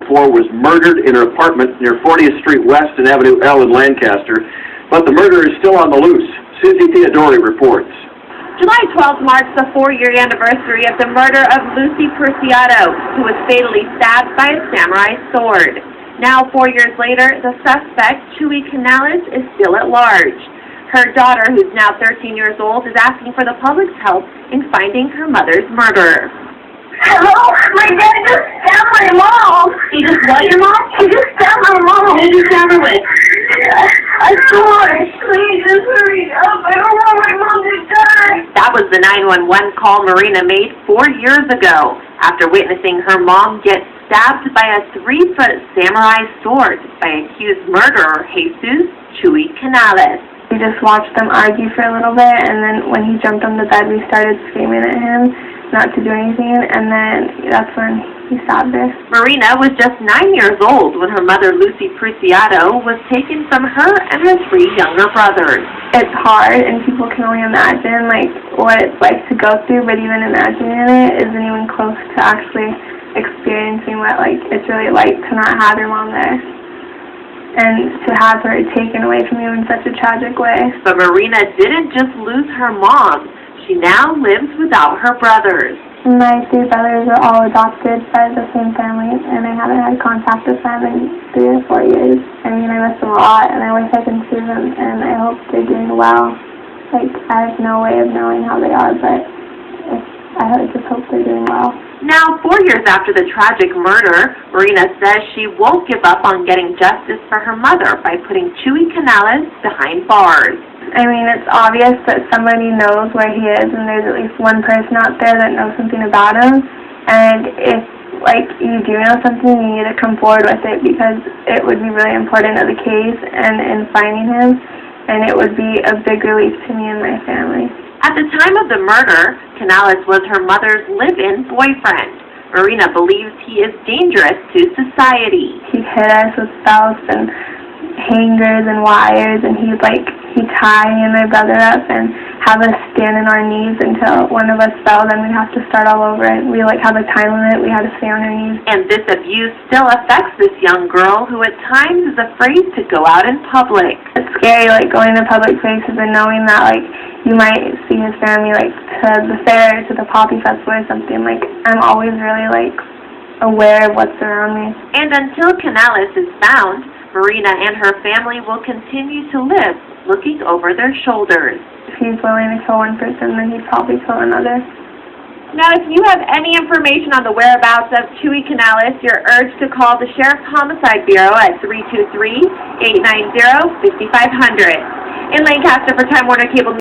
was murdered in her apartment near 40th Street West and Avenue L in Lancaster, but the murderer is still on the loose. Susie Theodori reports. July 12th marks the 4-year anniversary of the murder of Lucy Precido, who was fatally stabbed by a samurai sword. Now, 4 years later, the suspect, Chewy Canales, is still at large. Her daughter, who's now 13 years old, is asking for the public's help in finding her mother's murderer. Hello? My dad just stabbed my mom. He just what, your mom? He just stabbed my mom. Who did you stab her with? I swore. Please, just hurry up. I don't want my mom to die. That was the 911 call Marina made 4 years ago after witnessing her mom get stabbed by a 3-foot samurai sword by accused murderer Jesus Chewy Canales. We just watched them argue for a little bit, and then when he jumped on the bed, we started screaming at him not to do anything, and then that's when he stabbed her. Marina was just 9 years old when her mother, Lucy Preciado, was taken from her and her 3 younger brothers. It's hard, and people can only imagine what it's like to go through, but even imagining it isn't even close to actually experiencing what it's really like to not have your mom there. And to have her taken away from you in such a tragic way. But Marina didn't just lose her mom. She now lives without her brothers. My 3 brothers are all adopted by the same family, and I haven't had contact with them in 3 or 4 years. I mean, I miss them a lot, and I wish I can see them, and I hope they're doing well. I have no way of knowing how they are, but I just hope they're doing well. Now, 4 years after the tragic murder, Marina says she won't give up on getting justice for her mother by putting Chewy Canales behind bars. I mean, it's obvious that somebody knows where he is, and there's at least one person out there that knows something about him. And if, you do know something, you need to come forward with it, because it would be really important to the case and in finding him, and it would be a big relief to me and my family. At the time of the murder, Canales was her mother's live-in boyfriend. Marina believes he is dangerous to society. He hit us with belts and hangers and wires, and he'd tie me and my brother up and have us stand on our knees until one of us fell. Then we'd have to start all over, and we have a time limit. We had to stay on our knees. And this abuse still affects this young girl who at times is afraid to go out in public. It's scary, going to public places and knowing that, you might see his family, to the fair, to the Poppy Festival or something. I'm always really, aware of what's around me. And until Canales is found, Marina and her family will continue to live looking over their shoulders. If he's willing to kill one person, then he'd probably kill another. Now, if you have any information on the whereabouts of Chewy Canales, you're urged to call the Sheriff's Homicide Bureau at 323-890-5500. In Lancaster, for Time Warner Cable